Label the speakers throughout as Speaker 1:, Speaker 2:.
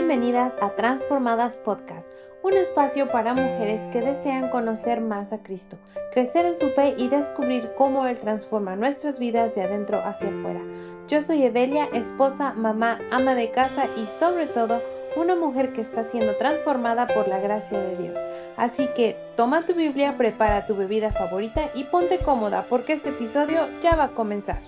Speaker 1: Bienvenidas a Transformadas Podcast, un espacio para mujeres que desean conocer más a Cristo, crecer en su fe y descubrir cómo Él transforma nuestras vidas de adentro hacia afuera. Yo soy Evelia, esposa, mamá, ama de casa y sobre todo una mujer que está siendo transformada por la gracia de Dios. Así que toma tu Biblia, prepara tu bebida favorita y ponte cómoda porque este episodio ya va a comenzar.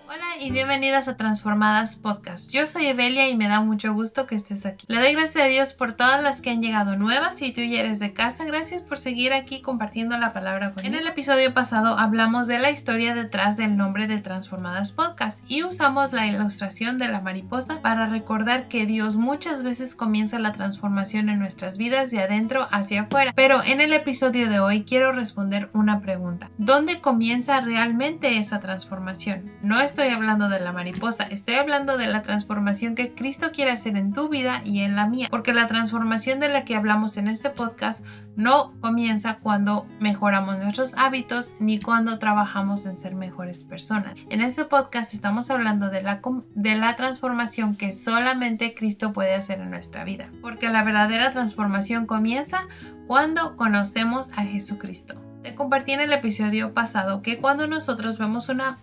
Speaker 2: Hola y bienvenidas a Transformadas Podcast. Yo soy Evelia y me da mucho gusto que estés aquí. Le doy gracias a Dios por todas las que han llegado nuevas y tú ya eres de casa. Gracias por seguir aquí compartiendo la palabra conmigo. En el episodio pasado hablamos de la historia detrás del nombre de Transformadas Podcast y usamos la ilustración de la mariposa para recordar que Dios muchas veces comienza la transformación en nuestras vidas de adentro hacia afuera. Pero en el episodio de hoy quiero responder una pregunta. ¿Dónde comienza realmente esa transformación? No estoy hablando de la mariposa, estoy hablando de la transformación que Cristo quiere hacer en tu vida y en la mía, porque la transformación de la que hablamos en este podcast no comienza cuando mejoramos nuestros hábitos ni cuando trabajamos en ser mejores personas. En este podcast estamos hablando de la transformación que solamente Cristo puede hacer en nuestra vida, porque la verdadera transformación comienza cuando conocemos a Jesucristo. Te compartí en el episodio pasado que cuando nosotros vemos una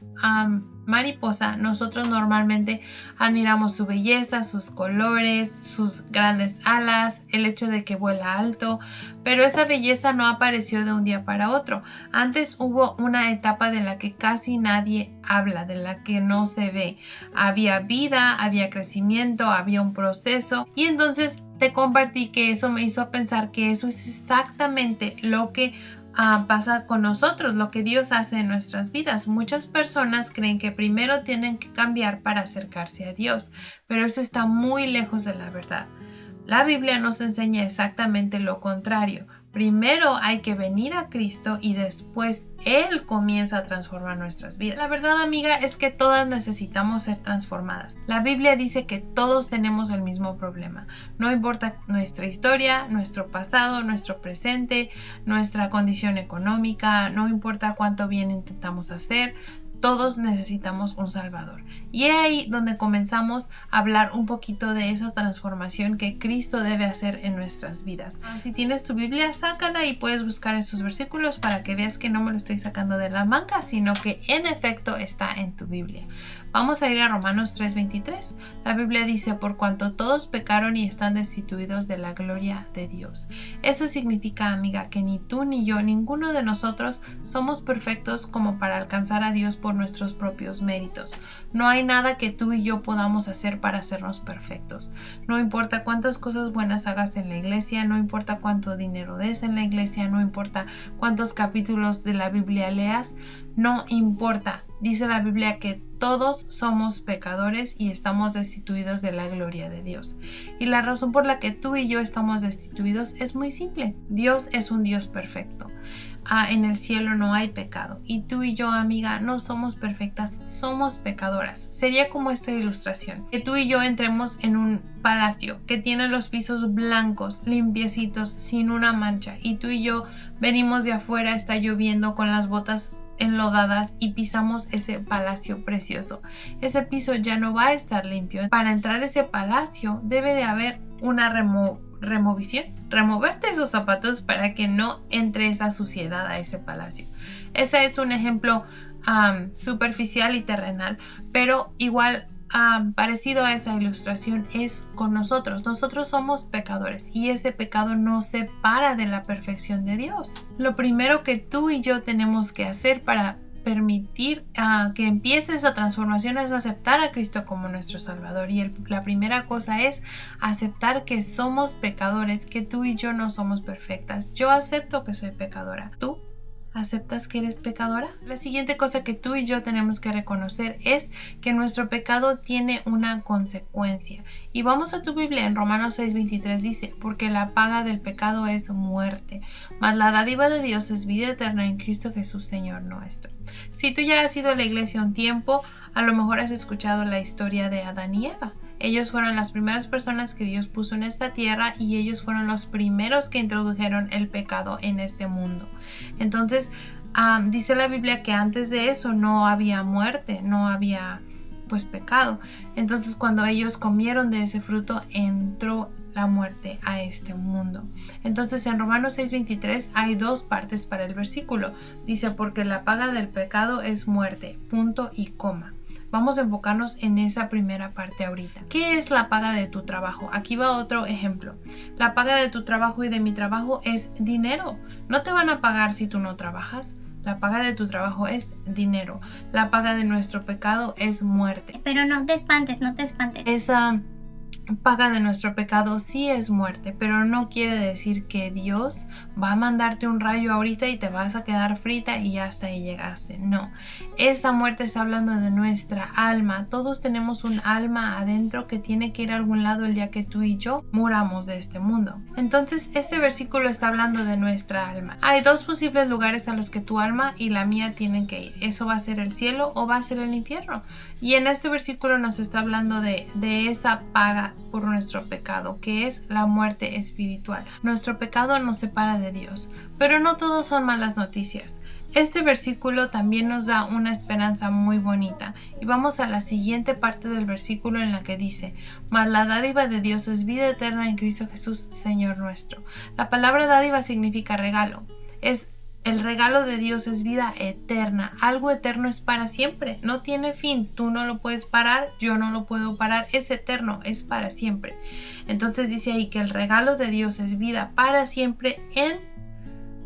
Speaker 2: mariposa, nosotros normalmente admiramos su belleza, sus colores, sus grandes alas, el hecho de que vuela alto, pero esa belleza no apareció de un día para otro. Antes hubo una etapa de la que casi nadie habla, de la que no se ve. Había vida, había crecimiento, había un proceso y entonces te compartí que eso me hizo pensar que eso es exactamente lo que pasa con nosotros, lo que Dios hace en nuestras vidas. Muchas personas creen que primero tienen que cambiar para acercarse a Dios, pero eso está muy lejos de la verdad. La Biblia nos enseña exactamente lo contrario. Primero hay que venir a Cristo y después Él comienza a transformar nuestras vidas. La verdad, amiga, es que todas necesitamos ser transformadas. La Biblia dice que todos tenemos el mismo problema. No importa nuestra historia, nuestro pasado, nuestro presente, nuestra condición económica, no importa cuánto bien intentamos hacer. Todos necesitamos un Salvador. Y es ahí donde comenzamos a hablar un poquito de esa transformación que Cristo debe hacer en nuestras vidas. Si tienes tu Biblia, sácala y puedes buscar esos versículos para que veas que no me lo estoy sacando de la manga, sino que en efecto está en tu Biblia. Vamos a ir a Romanos 3:23. La Biblia dice: por cuanto todos pecaron y están destituidos de la gloria de Dios. Eso significa, amiga, que ni tú ni yo, ninguno de nosotros somos perfectos como para alcanzar a Dios por nuestros propios méritos. No hay nada que tú y yo podamos hacer para hacernos perfectos. No importa cuántas cosas buenas hagas en la iglesia, no importa cuánto dinero des en la iglesia, no importa cuántos capítulos de la Biblia leas, no importa. Dice la Biblia que todos somos pecadores y estamos destituidos de la gloria de Dios. Y la razón por la que tú y yo estamos destituidos es muy simple. Dios es un Dios perfecto. En el cielo no hay pecado. Y tú y yo, amiga, no somos perfectas, somos pecadoras. Sería como esta ilustración. Que tú y yo entremos en un palacio que tiene los pisos blancos, limpiecitos, sin una mancha. Y tú y yo venimos de afuera, está lloviendo con las botas enlodadas y pisamos ese palacio precioso. Ese piso ya no va a estar limpio. Para entrar a ese palacio debe de haber una removerte esos zapatos para que no entre esa suciedad a ese palacio. Ese es un ejemplo superficial y terrenal, pero igual parecido a esa ilustración es con nosotros. Nosotros somos pecadores y ese pecado nos separa de la perfección de Dios. Lo primero que tú y yo tenemos que hacer para permitir que empiece esa transformación es aceptar a Cristo como nuestro Salvador. Y la primera cosa es aceptar que somos pecadores, que tú y yo no somos perfectas. Yo acepto que soy pecadora. ¿Tú aceptas que eres pecadora? La siguiente cosa que tú y yo tenemos que reconocer es que nuestro pecado tiene una consecuencia. Y vamos a tu Biblia, en Romanos 6:23 dice: porque la paga del pecado es muerte, mas la dádiva de Dios es vida eterna en Cristo Jesús, Señor nuestro. Si tú ya has ido a la iglesia un tiempo, a lo mejor has escuchado la historia de Adán y Eva. Ellos fueron las primeras personas que Dios puso en esta tierra y ellos fueron los primeros que introdujeron el pecado en este mundo. Entonces, dice la Biblia que antes de eso no había muerte, no había pues pecado. Entonces cuando ellos comieron de ese fruto, entró la muerte a este mundo. Entonces en Romanos 6:23 hay dos partes para el versículo. Dice, porque la paga del pecado es muerte, punto y coma. Vamos a enfocarnos en esa primera parte ahorita. ¿Qué es la paga de tu trabajo? Aquí va otro ejemplo. La paga de tu trabajo y de mi trabajo es dinero. No te van a pagar si tú no trabajas. La paga de tu trabajo es dinero. La paga de nuestro pecado es muerte.
Speaker 3: Pero no te espantes, no te espantes.
Speaker 2: Esa paga de nuestro pecado sí es muerte, pero no quiere decir que Dios va a mandarte un rayo ahorita y te vas a quedar frita y ya hasta ahí llegaste. No, esa muerte está hablando de nuestra alma. Todos tenemos un alma adentro que tiene que ir a algún lado el día que tú y yo muramos de este mundo. Entonces este versículo está hablando de nuestra alma. Hay dos posibles lugares a los que tu alma y la mía tienen que ir. Eso va a ser el cielo o va a ser el infierno. Y en este versículo nos está hablando de esa paga por nuestro pecado, que es la muerte espiritual. Nuestro pecado nos separa de Dios, pero no todos son malas noticias. Este versículo también nos da una esperanza muy bonita y vamos a la siguiente parte del versículo en la que dice, mas la dádiva de Dios es vida eterna en Cristo Jesús, Señor nuestro. La palabra dádiva significa regalo. El regalo de Dios es vida eterna. Algo eterno es para siempre. No tiene fin. Tú no lo puedes parar. Yo no lo puedo parar. Es eterno. Es para siempre. Entonces dice ahí que el regalo de Dios es vida para siempre en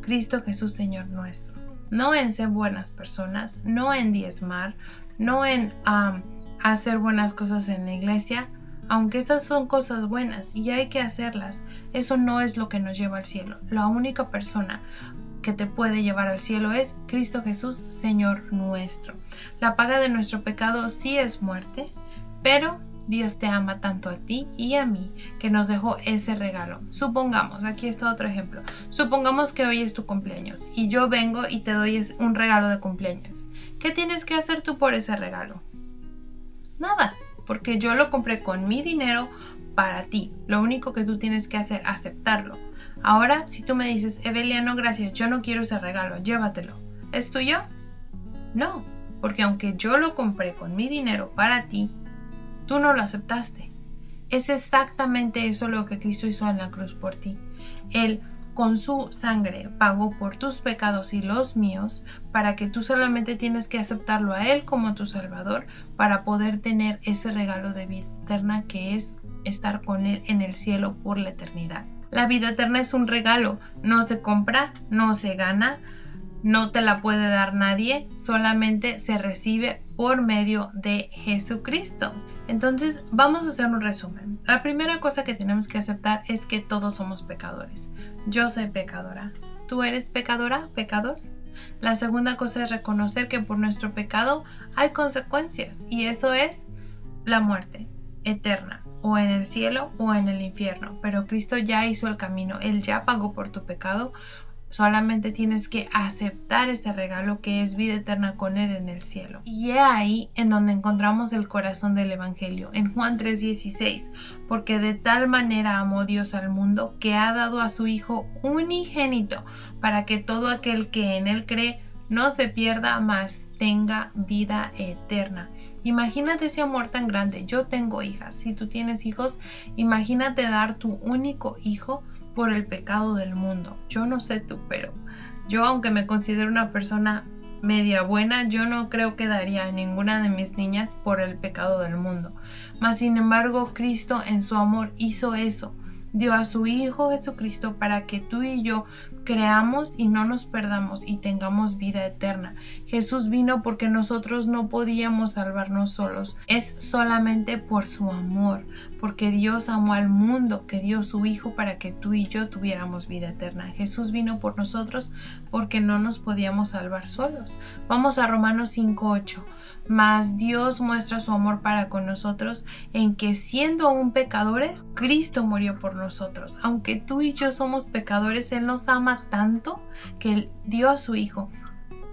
Speaker 2: Cristo Jesús, Señor nuestro. No en ser buenas personas. No en diezmar. No en hacer buenas cosas en la iglesia. Aunque esas son cosas buenas y hay que hacerlas. Eso no es lo que nos lleva al cielo. La única persona que te puede llevar al cielo es Cristo Jesús, Señor nuestro. La paga de nuestro pecado sí es muerte, pero Dios te ama tanto a ti y a mí que nos dejó ese regalo. Supongamos, aquí está otro ejemplo. Supongamos que hoy es tu cumpleaños y yo vengo y te doy un regalo de cumpleaños. ¿Qué tienes que hacer tú por ese regalo? Nada, porque yo lo compré con mi dinero para ti. Lo único que tú tienes que hacer es aceptarlo. Ahora, si tú me dices, Evelia, no gracias, yo no quiero ese regalo, llévatelo. ¿Es tuyo? No, porque aunque yo lo compré con mi dinero para ti, tú no lo aceptaste. Es exactamente eso lo que Cristo hizo en la cruz por ti. Él con su sangre pagó por tus pecados y los míos para que tú solamente tienes que aceptarlo a Él como tu Salvador para poder tener ese regalo de vida eterna que es estar con Él en el cielo por la eternidad. La vida eterna es un regalo, no se compra, no se gana, no te la puede dar nadie, solamente se recibe por medio de Jesucristo. Entonces vamos a hacer un resumen. La primera cosa que tenemos que aceptar es que todos somos pecadores. Yo soy pecadora. ¿Tú eres pecadora, pecador? La segunda cosa es reconocer que por nuestro pecado hay consecuencias y eso es la muerte eterna. O en el cielo o en el infierno. Pero Cristo ya hizo el camino. Él ya pagó por tu pecado. Solamente tienes que aceptar ese regalo que es vida eterna con Él en el cielo. Y es ahí en donde encontramos el corazón del Evangelio. En Juan 3:16. Porque de tal manera amó Dios al mundo que ha dado a su Hijo unigénito para que todo aquel que en Él cree no se pierda, mas tenga vida eterna. Imagínate ese amor tan grande. Yo tengo hijas. Si tú tienes hijos, imagínate dar tu único hijo por el pecado del mundo. Yo no sé tú, pero yo, aunque me considero una persona media buena, yo no creo que daría a ninguna de mis niñas por el pecado del mundo. Mas sin embargo, Cristo en su amor hizo eso. Dio a su Hijo Jesucristo para que tú y yo creamos y no nos perdamos y tengamos vida eterna. Jesús vino porque nosotros no podíamos salvarnos solos. Es solamente por su amor, porque Dios amó al mundo, que dio su Hijo para que tú y yo tuviéramos vida eterna. Jesús vino por nosotros porque no nos podíamos salvar solos. Vamos a Romanos 5:8. Mas Dios muestra su amor para con nosotros en que siendo aún pecadores, Cristo murió por nosotros. Aunque tú y yo somos pecadores, Él nos ama tanto que Él dio a su Hijo.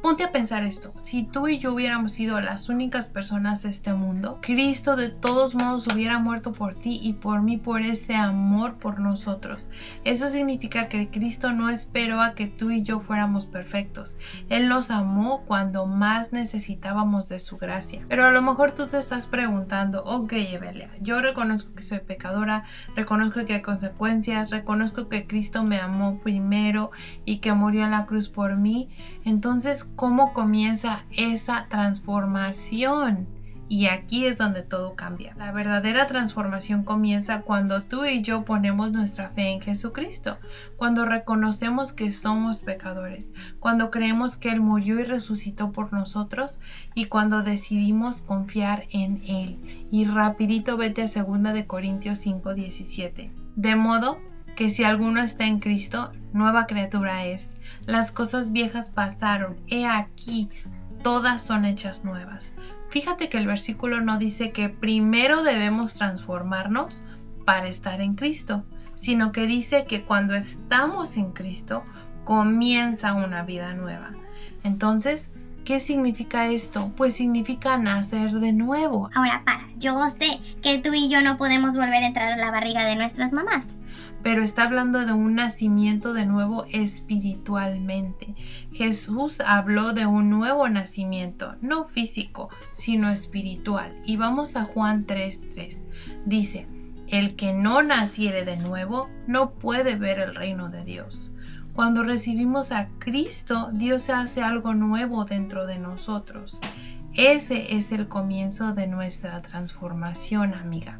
Speaker 2: Ponte a pensar esto, si tú y yo hubiéramos sido las únicas personas de este mundo, Cristo de todos modos hubiera muerto por ti y por mí por ese amor por nosotros. Eso significa que Cristo no esperó a que tú y yo fuéramos perfectos. Él nos amó cuando más necesitábamos de su gracia. Pero a lo mejor tú te estás preguntando, ok, Evelia, yo reconozco que soy pecadora, reconozco que hay consecuencias, reconozco que Cristo me amó primero y que murió en la cruz por mí. Entonces, ¿cómo comienza esa transformación? Y aquí es donde todo cambia. La verdadera transformación comienza cuando tú y yo ponemos nuestra fe en Jesucristo, cuando reconocemos que somos pecadores, cuando creemos que Él murió y resucitó por nosotros y cuando decidimos confiar en Él. Y rapidito vete a 2 de Corintios 5:17. De modo que si alguno está en Cristo, nueva criatura es. Las cosas viejas pasaron, he aquí, todas son hechas nuevas. Fíjate que el versículo no dice que primero debemos transformarnos para estar en Cristo, sino que dice que cuando estamos en Cristo, comienza una vida nueva. Entonces, ¿qué significa esto? Pues significa nacer de nuevo.
Speaker 3: Ahora yo sé que tú y yo no podemos volver a entrar a la barriga de nuestras mamás.
Speaker 2: Pero está hablando de un nacimiento de nuevo espiritualmente. Jesús habló de un nuevo nacimiento, no físico, sino espiritual. Y vamos a Juan 3:3. Dice, el que no naciere de nuevo no puede ver el reino de Dios. Cuando recibimos a Cristo, Dios hace algo nuevo dentro de nosotros. Ese es el comienzo de nuestra transformación, amiga.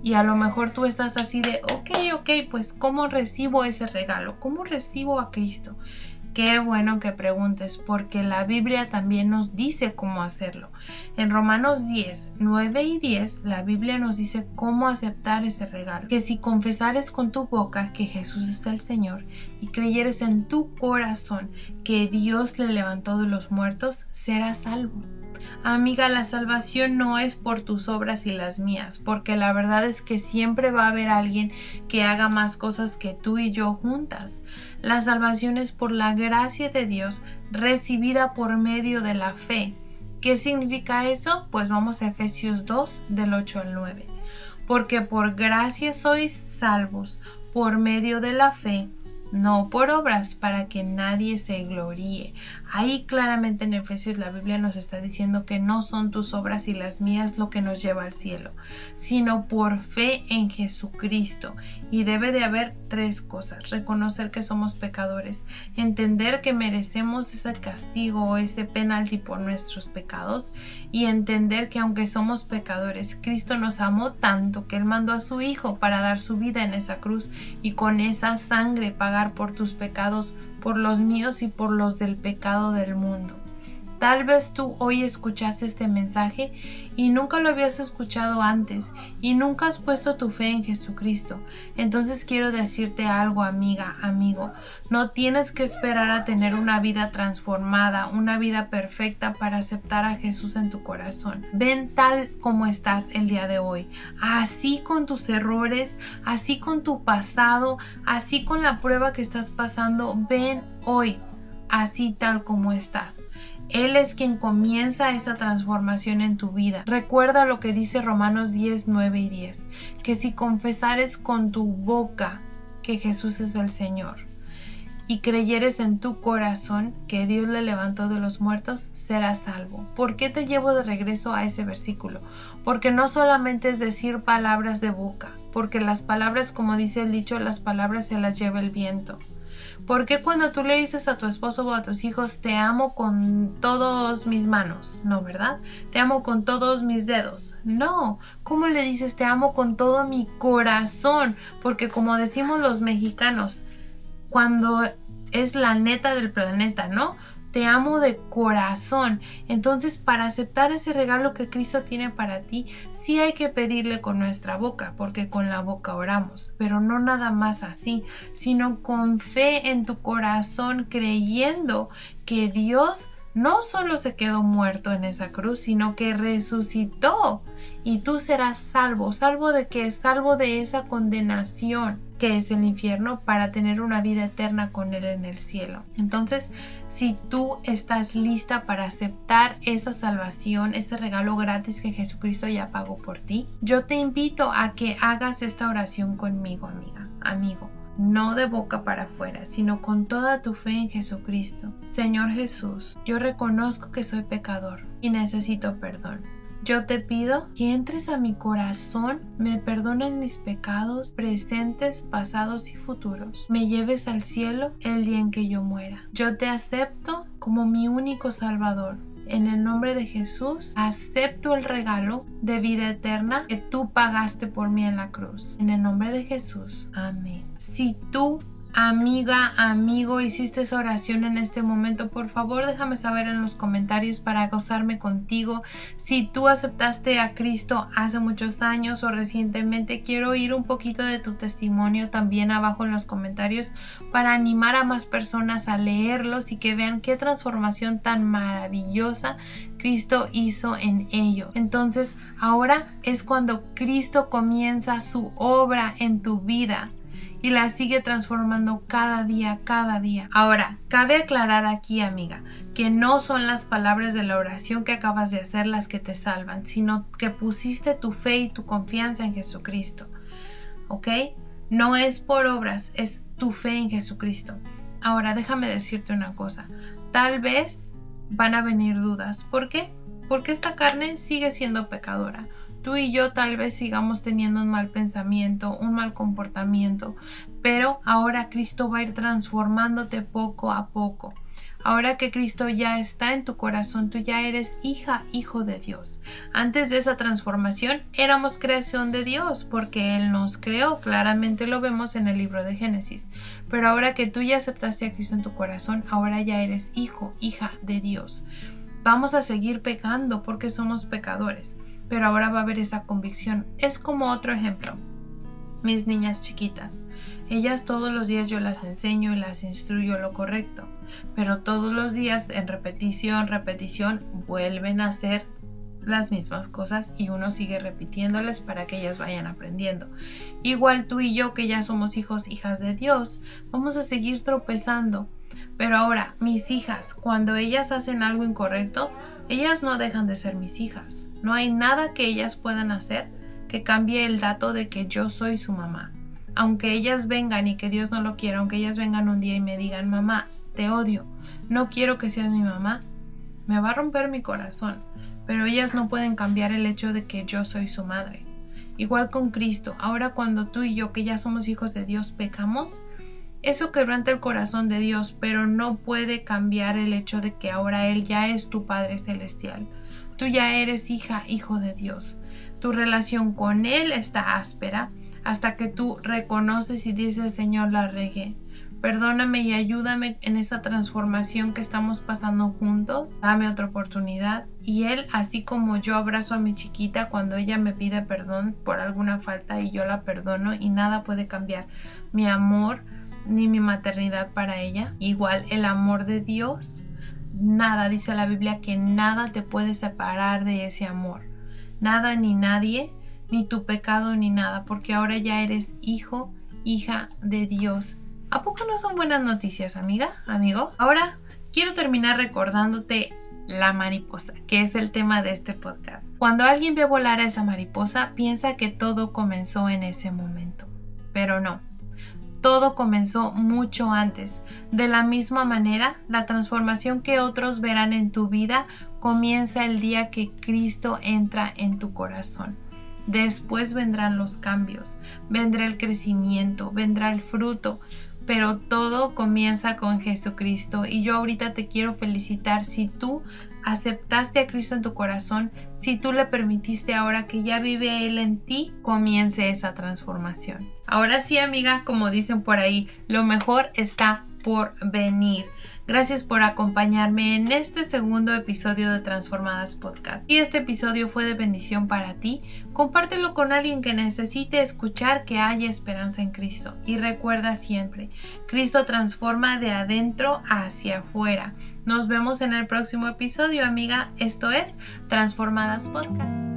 Speaker 2: Y a lo mejor tú estás así de, ok, pues ¿cómo recibo ese regalo? ¿Cómo recibo a Cristo? Qué bueno que preguntes, porque la Biblia también nos dice cómo hacerlo. En Romanos 10:9 y 10, la Biblia nos dice cómo aceptar ese regalo. Que si confesares con tu boca que Jesús es el Señor y creyeres en tu corazón que Dios le levantó de los muertos, serás salvo. Amiga, la salvación no es por tus obras y las mías, porque la verdad es que siempre va a haber alguien que haga más cosas que tú y yo juntas. La salvación es por la gracia de Dios recibida por medio de la fe. ¿Qué significa eso? Pues vamos a Efesios 2, del 8 al 9. Porque por gracia sois salvos, por medio de la fe, no por obras, para que nadie se gloríe. Ahí claramente en Efesios la Biblia nos está diciendo que no son tus obras y las mías lo que nos lleva al cielo, sino por fe en Jesucristo. Y debe de haber 3 cosas: reconocer que somos pecadores, entender que merecemos ese castigo o ese penalti por nuestros pecados, y entender que aunque somos pecadores, Cristo nos amó tanto que Él mandó a su Hijo para dar su vida en esa cruz y con esa sangre pagar por tus pecados, por los míos y por los del pecado del mundo. Tal vez tú hoy escuchaste este mensaje y nunca lo habías escuchado antes y nunca has puesto tu fe en Jesucristo. Entonces quiero decirte algo, amiga, amigo. No tienes que esperar a tener una vida transformada, una vida perfecta para aceptar a Jesús en tu corazón. Ven tal como estás el día de hoy, así con tus errores, así con tu pasado, así con la prueba que estás pasando. Ven hoy, así tal como estás. Él es quien comienza esa transformación en tu vida. Recuerda lo que dice Romanos 10:9 y 10, que si confesares con tu boca que Jesús es el Señor y creyeres en tu corazón que Dios le levantó de los muertos, serás salvo. ¿Por qué te llevo de regreso a ese versículo? Porque no solamente es decir palabras de boca, porque las palabras, como dice el dicho, las palabras se las lleva el viento. ¿Por qué cuando tú le dices a tu esposo o a tus hijos, te amo con todas mis manos? No, ¿verdad? Te amo con todos mis dedos. No. ¿Cómo le dices, te amo con todo mi corazón? Porque como decimos los mexicanos, cuando es la neta del planeta, ¿no? Te amo de corazón. Entonces, para aceptar ese regalo que Cristo tiene para ti, sí hay que pedirle con nuestra boca, porque con la boca oramos, pero no nada más así, sino con fe en tu corazón, creyendo que Dios no solo se quedó muerto en esa cruz, sino que resucitó y tú serás salvo. ¿Salvo de qué? Salvo de esa condenación que es el infierno, para tener una vida eterna con Él en el cielo. Entonces, si tú estás lista para aceptar esa salvación, ese regalo gratis que Jesucristo ya pagó por ti, yo te invito a que hagas esta oración conmigo, amiga, amigo. No de boca para afuera, sino con toda tu fe en Jesucristo. Señor Jesús, yo reconozco que soy pecador y necesito perdón. Yo te pido que entres a mi corazón, me perdones mis pecados presentes, pasados y futuros. Me lleves al cielo el día en que yo muera. Yo te acepto como mi único Salvador. En el nombre de Jesús, acepto el regalo de vida eterna que tú pagaste por mí en la cruz. En el nombre de Jesús. Amén. Si tú, amiga, amigo, hiciste esa oración en este momento, por favor déjame saber en los comentarios para gozarme contigo. Si tú aceptaste a Cristo hace muchos años o recientemente, quiero oír un poquito de tu testimonio también abajo en los comentarios para animar a más personas a leerlos y que vean qué transformación tan maravillosa Cristo hizo en ello. Entonces ahora es cuando Cristo comienza su obra en tu vida y la sigue transformando cada día, cada día. Ahora, cabe aclarar aquí, amiga, que no son las palabras de la oración que acabas de hacer las que te salvan, sino que pusiste tu fe y tu confianza en Jesucristo. ¿Ok? No es por obras, es tu fe en Jesucristo. Ahora, déjame decirte una cosa. Tal vez van a venir dudas. ¿Por qué? Porque esta carne sigue siendo pecadora. Tú y yo tal vez sigamos teniendo un mal pensamiento, un mal comportamiento, pero ahora Cristo va a ir transformándote poco a poco. Ahora que Cristo ya está en tu corazón, tú ya eres hija, hijo de Dios. Antes de esa transformación éramos creación de Dios porque Él nos creó, claramente lo vemos en el libro de Génesis. Pero ahora que tú ya aceptaste a Cristo en tu corazón, ahora ya eres hijo, hija de Dios. Vamos a seguir pecando porque somos pecadores, pero ahora va a haber esa convicción. Es como otro ejemplo. Mis niñas chiquitas, ellas todos los días yo las enseño y las instruyo lo correcto, pero todos los días en repetición, vuelven a hacer las mismas cosas y uno sigue repitiéndoles para que ellas vayan aprendiendo. Igual tú y yo, que ya somos hijos, hijas de Dios, vamos a seguir tropezando. Pero ahora, mis hijas, cuando ellas hacen algo incorrecto, ellas no dejan de ser mis hijas. No hay nada que ellas puedan hacer que cambie el dato de que yo soy su mamá. Aunque ellas vengan y que Dios no lo quiera, aunque ellas vengan un día y me digan, mamá, te odio, no quiero que seas mi mamá, me va a romper mi corazón. Pero ellas no pueden cambiar el hecho de que yo soy su madre. Igual con Cristo, ahora cuando tú y yo, que ya somos hijos de Dios, pecamos, eso quebranta el corazón de Dios, pero no puede cambiar el hecho de que ahora Él ya es tu Padre Celestial. Tú ya eres hija, hijo de Dios. Tu relación con Él está áspera hasta que tú reconoces y dices, Señor, la regué. Perdóname y ayúdame en esa transformación que estamos pasando juntos. Dame otra oportunidad. Y Él, así como yo abrazo a mi chiquita cuando ella me pide perdón por alguna falta y yo la perdono y nada puede cambiar mi amor ni mi maternidad para ella. Igual el amor de Dios, nada, dice la Biblia que nada te puede separar de ese amor. Nada ni nadie, ni tu pecado ni nada, porque ahora ya eres hijo, hija de Dios. ¿A poco no son buenas noticias, amiga, amigo? Ahora quiero terminar recordándote la mariposa, que es el tema de este podcast. Cuando alguien ve volar a esa mariposa, piensa que todo comenzó en ese momento, pero no. Todo comenzó mucho antes. De la misma manera, la transformación que otros verán en tu vida comienza el día que Cristo entra en tu corazón. Después vendrán los cambios, vendrá el crecimiento, vendrá el fruto, pero todo comienza con Jesucristo. Y yo ahorita te quiero felicitar si tú aceptaste a Cristo en tu corazón, si tú le permitiste ahora que ya vive Él en ti, comience esa transformación. Ahora sí, amiga, como dicen por ahí, lo mejor está por venir. Gracias por acompañarme en este segundo episodio de Transformadas Podcast. Si este episodio fue de bendición para ti, compártelo con alguien que necesite escuchar que haya esperanza en Cristo. Y recuerda siempre, Cristo transforma de adentro hacia afuera. Nos vemos en el próximo episodio, amiga. Esto es Transformadas Podcast.